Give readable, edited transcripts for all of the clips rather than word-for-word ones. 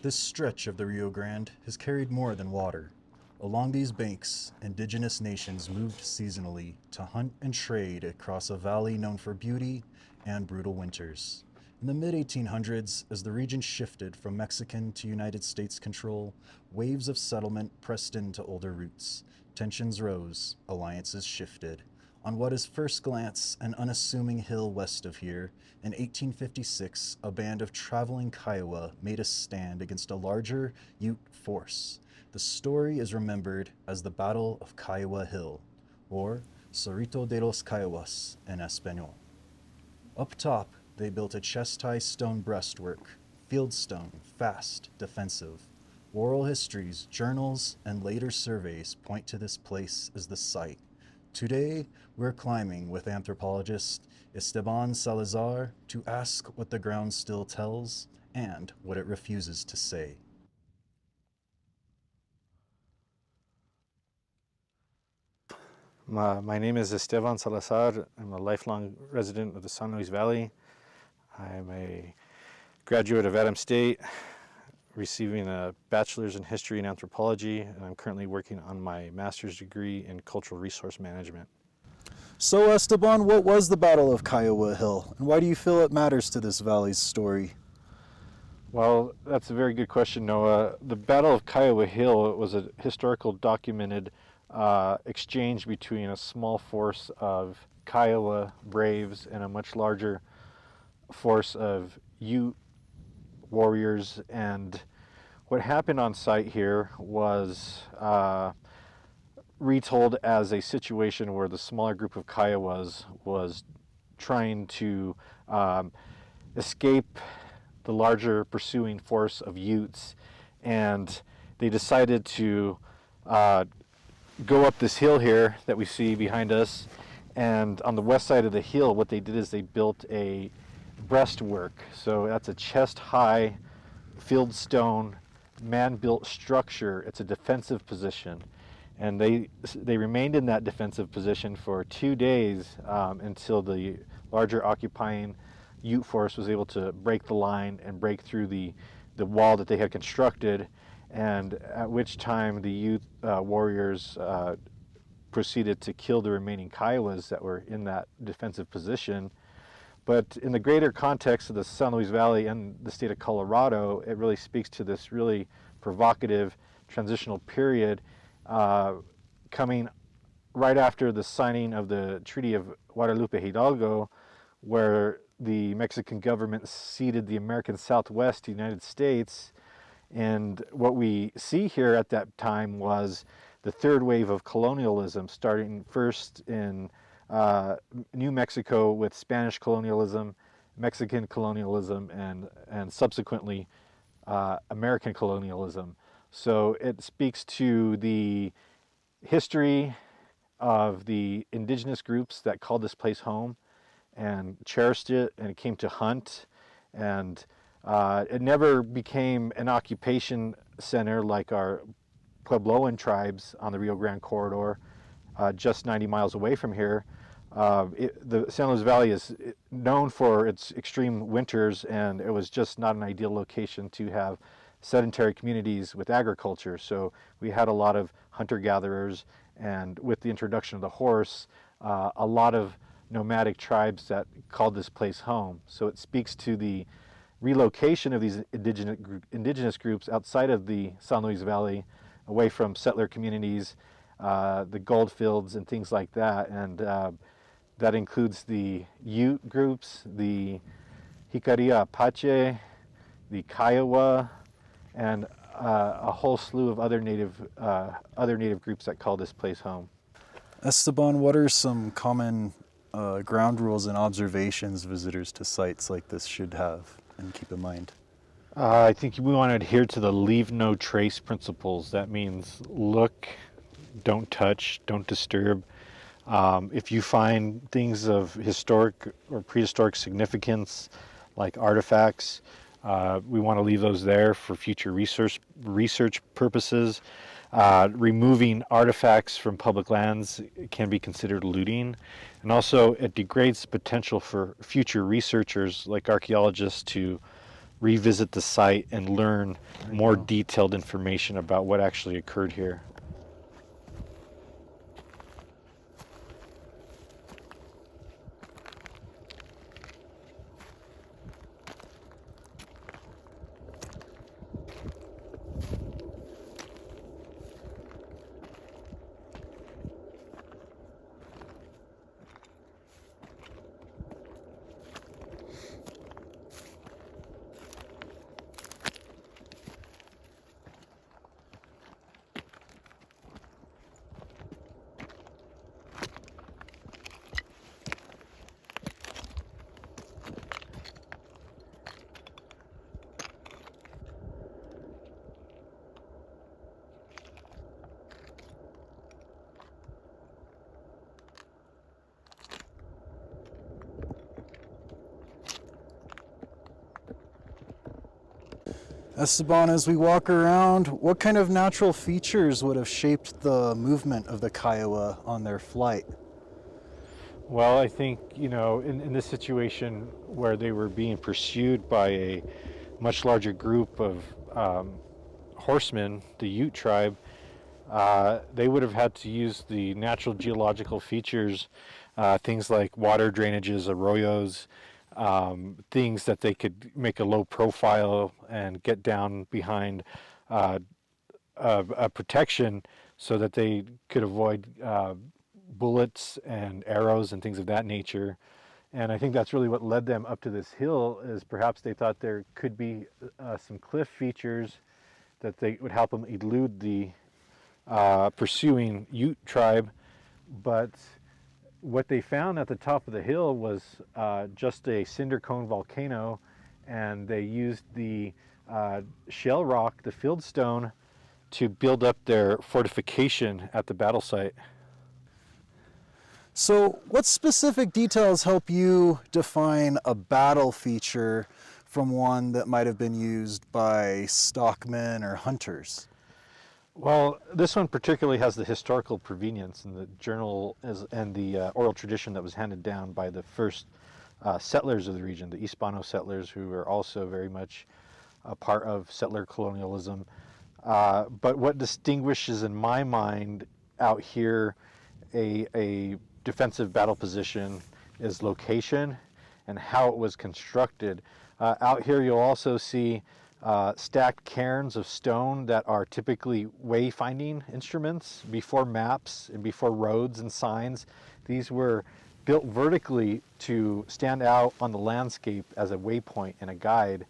This stretch of the Rio Grande has carried more than water. Along these banks, indigenous nations moved seasonally to hunt and trade across a valley known for beauty and brutal winters. In the mid 1800s, as the region shifted from Mexican to United States control, waves of settlement pressed into older roots. Tensions rose, alliances shifted. On what is first glance an unassuming hill west of here, in 1856, a band of traveling Kiowa made a stand against a larger Ute force. The story is remembered as the Battle of Kiowa Hill, or Cerrito de los Kiowas in Espanol. Up top, they built a chest-high stone breastwork, fieldstone, fast, defensive. Oral histories, journals, and later surveys point to this place as the site. Today, we're climbing with anthropologist Esteban Salazar to ask what the ground still tells and what it refuses to say. My name is Esteban Salazar. I'm a lifelong resident of the San Luis Valley. I'm a graduate of Adams State, receiving a bachelor's in history and anthropology, and I'm currently working on my master's degree in cultural resource management. So, Esteban, what was the Battle of Kiowa Hill, and why do you feel it matters to this valley's story? Well, that's a very good question, Noah. The Battle of Kiowa Hill was a historical documented exchange between a small force of Kiowa braves and a much larger force of Ute warriors. And what happened on site here was retold as a situation where the smaller group of Kiowas was trying to escape the larger pursuing force of Utes, and they decided to go up this hill here that we see behind us. And on the west side of the hill, what they did is they built a breastwork. So that's a chest-high fieldstone man-built structure. It's a defensive position, and they remained in that defensive position for 2 days until the larger occupying Ute force was able to break the line and break through the wall that they had constructed, and at which time the Ute warriors proceeded to kill the remaining Kiowas that were in that defensive position. But in the greater context of the San Luis Valley and the state of Colorado, it really speaks to this really provocative transitional period coming right after the signing of the Treaty of Guadalupe Hidalgo, where the Mexican government ceded the American Southwest to the United States. And what we see here at that time was the third wave of colonialism, starting first in New Mexico with Spanish colonialism, Mexican colonialism, and subsequently American colonialism. So it speaks to the history of the indigenous groups that called this place home and cherished it, and it came to hunt. And it never became an occupation center like our Puebloan tribes on the Rio Grande corridor, just 90 miles away from here. The San Luis Valley is known for its extreme winters, and it was just not an ideal location to have sedentary communities with agriculture. So we had a lot of hunter-gatherers, and with the introduction of the horse, a lot of nomadic tribes that called this place home. So it speaks to the relocation of these indigenous groups outside of the San Luis Valley, away from settler communities, the gold fields and things like that. And that includes the Ute groups, the Jicarilla Apache, the Kiowa, and a whole slew of other native groups that call this place home. Esteban, what are some common ground rules and observations visitors to sites like this should have and keep in mind? I think we want to adhere to the leave no trace principles. That means look, don't touch, don't disturb. If you find things of historic or prehistoric significance, like artifacts, we want to leave those there for future research purposes. Removing artifacts from public lands can be considered looting. And also it degrades the potential for future researchers like archaeologists to revisit the site and learn There you more go. detailed information about what actually occurred here. Esteban, as we walk around, what kind of natural features would have shaped the movement of the Kiowa on their flight? Well, I think, in this situation where they were being pursued by a much larger group of horsemen, the Ute tribe, they would have had to use the natural geological features, things like water drainages, arroyos, things that they could make a low profile and get down behind uh, a protection so that they could avoid bullets and arrows and things of that nature. And I think that's really what led them up to this hill, is perhaps they thought there could be some cliff features that they would help them elude the pursuing Ute tribe. But what they found at the top of the hill was just a cinder cone volcano, and they used the shell rock, the fieldstone, to build up their fortification at the battle site. So, what specific details help you define a battle feature from one that might have been used by stockmen or hunters? Well, this one particularly has the historical provenience and the journal and the oral tradition that was handed down by the first settlers of the region, the Hispano settlers, who were also very much a part of settler colonialism. But what distinguishes, in my mind, out here a defensive battle position is location and how it was constructed. Out here, you'll also see stacked cairns of stone that are typically wayfinding instruments before maps and before roads and signs. These were built vertically to stand out on the landscape as a waypoint and a guide.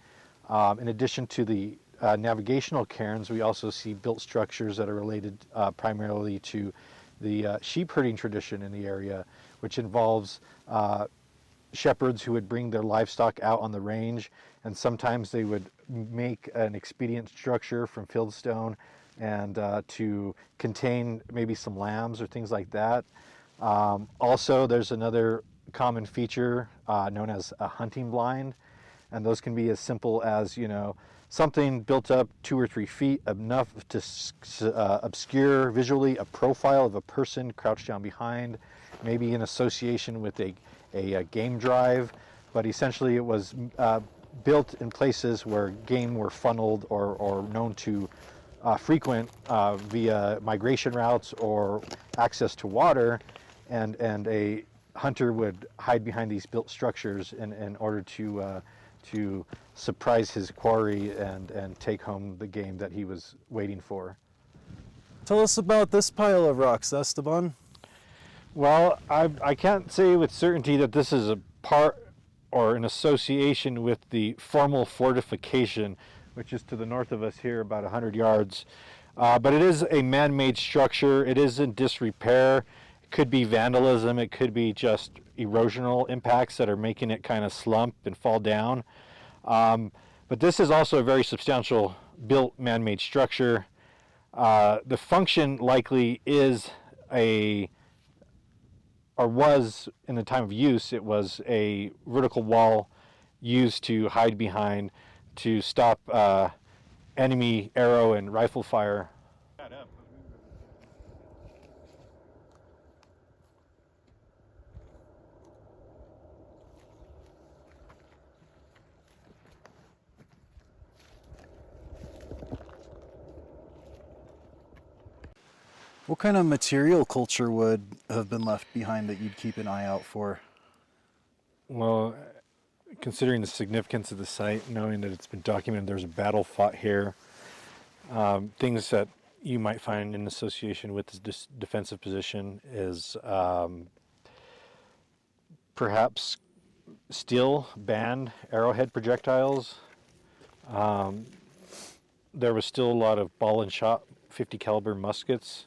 In addition to the navigational cairns, we also see built structures that are related primarily to the sheep herding tradition in the area, which involves shepherds who would bring their livestock out on the range, and sometimes they would make an expedient structure from fieldstone and to contain maybe some lambs or things like that. Also, there's another common feature known as a hunting blind, and those can be as simple as, something built up 2 or 3 feet, enough to obscure visually a profile of a person crouched down behind, maybe in association with a game drive, but essentially it was built in places where game were funneled or known to frequent via migration routes or access to water, and a hunter would hide behind these built structures in order to surprise his quarry and take home the game that he was waiting for. Tell us about this pile of rocks, Esteban. Well, I can't say with certainty that this is a part or an association with the formal fortification, which is to the north of us here about 100 yards. But it is a man-made structure. It is in disrepair. It could be vandalism. It could be just erosional impacts that are making it kind of slump and fall down. But this is also a very substantial built man-made structure. The function likely is was in the time of use, it was a vertical wall used to hide behind to stop enemy arrow and rifle fire. What kind of material culture would have been left behind that you'd keep an eye out for? Well, considering the significance of the site, knowing that it's been documented, there's a battle fought here, things that you might find in association with this defensive position is perhaps steel band arrowhead projectiles. There was still a lot of ball and shot 50 caliber muskets.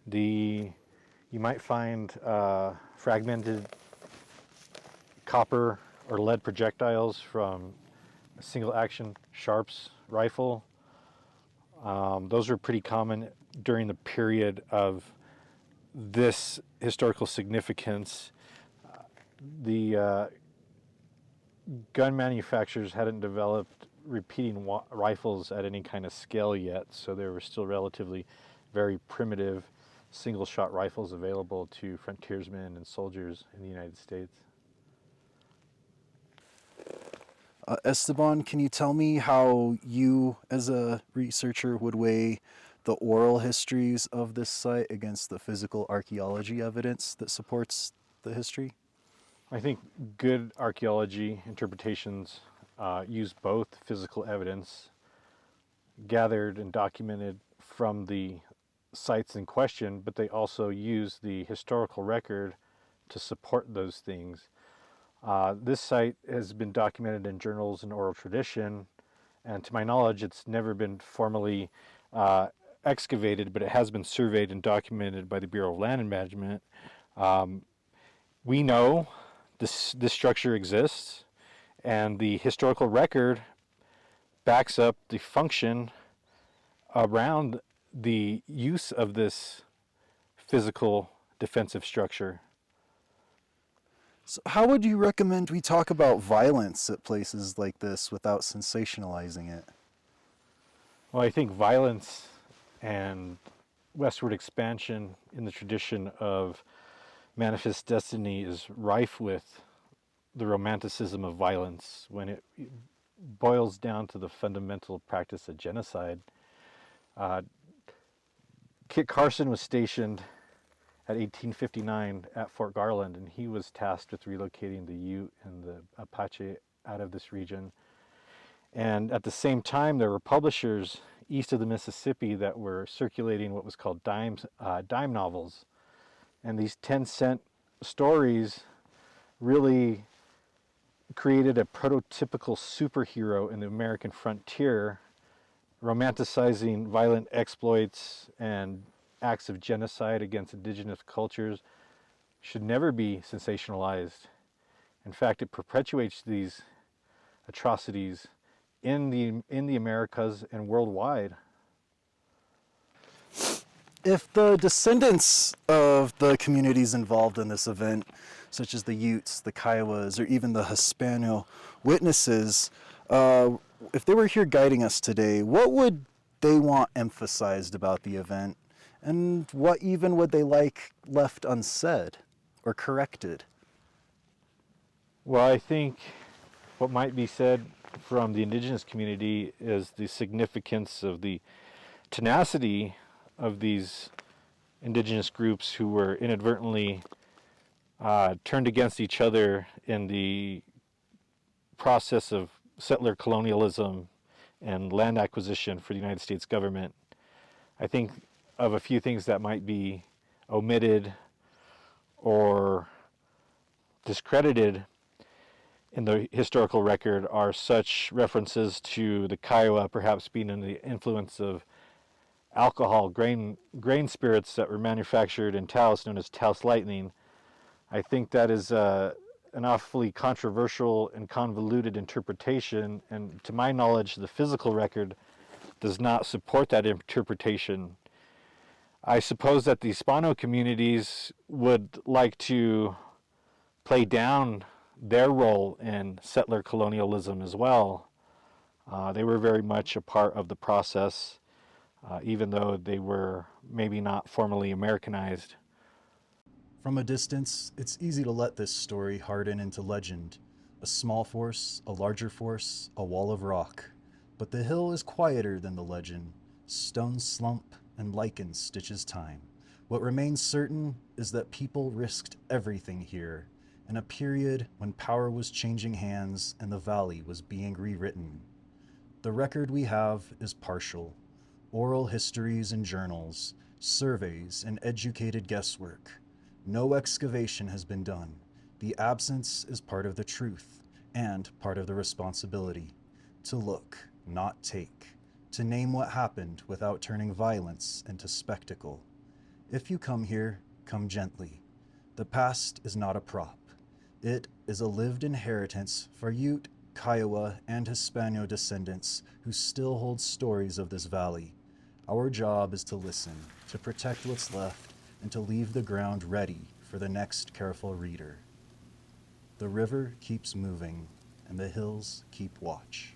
You might find fragmented copper or lead projectiles from a single action Sharps rifle. Those were pretty common during the period of this historical significance. The gun manufacturers hadn't developed repeating rifles at any kind of scale yet, so there were still relatively very primitive single shot rifles available to frontiersmen and soldiers in the United States. Esteban, can you tell me how you, as a researcher, would weigh the oral histories of this site against the physical archaeology evidence that supports the history? I think good archaeology interpretations use both physical evidence gathered and documented from the sites in question, but they also use the historical record to support those things. This site has been documented in journals and oral tradition, and to my knowledge, it's never been formally excavated, but it has been surveyed and documented by the Bureau of Land Management. We know this structure exists, and the historical record backs up the function around the use of this physical defensive structure. So how would you recommend we talk about violence at places like this without sensationalizing it? Well, I think violence and westward expansion in the tradition of manifest destiny is rife with the romanticism of violence when it boils down to the fundamental practice of genocide. Kit Carson was stationed at 1859 at Fort Garland, and he was tasked with relocating the Ute and the Apache out of this region. And at the same time, there were publishers east of the Mississippi that were circulating what was called dime novels. And these 10-cent stories really created a prototypical superhero in the American frontier, romanticizing violent exploits and acts of genocide against indigenous cultures. Should never be sensationalized. In fact, it perpetuates these atrocities in the Americas and worldwide. If the descendants of the communities involved in this event, such as the Utes, the Kiowas, or even the Hispano witnesses, if they were here guiding us today, what would they want emphasized about the event? And what even would they like left unsaid or corrected? Well, I think what might be said from the indigenous community is the significance of the tenacity of these indigenous groups who were inadvertently turned against each other in the process of settler colonialism and land acquisition for the United States government. I think of a few things that might be omitted or discredited in the historical record are such references to the Kiowa perhaps being under the influence of alcohol, grain spirits that were manufactured in Taos, known as Taos Lightning. I think that is an awfully controversial and convoluted interpretation, and to my knowledge, the physical record does not support that interpretation. I suppose that the Hispano communities would like to play down their role in settler colonialism as well. They were very much a part of the process, even though they were maybe not formally Americanized. From a distance, it's easy to let this story harden into legend. A small force, a larger force, a wall of rock. But the hill is quieter than the legend. Stones slump, and lichen stitches time. What remains certain is that people risked everything here in a period when power was changing hands and the valley was being rewritten. The record we have is partial. Oral histories and journals, surveys and educated guesswork. No excavation has been done. The absence is part of the truth and part of the responsibility. To look, not take. To name what happened without turning violence into spectacle. If you come here, come gently. The past is not a prop. It is a lived inheritance for Ute, Kiowa, and Hispano descendants who still hold stories of this valley. Our job is to listen, to protect what's left, and to leave the ground ready for the next careful reader. The river keeps moving, and the hills keep watch.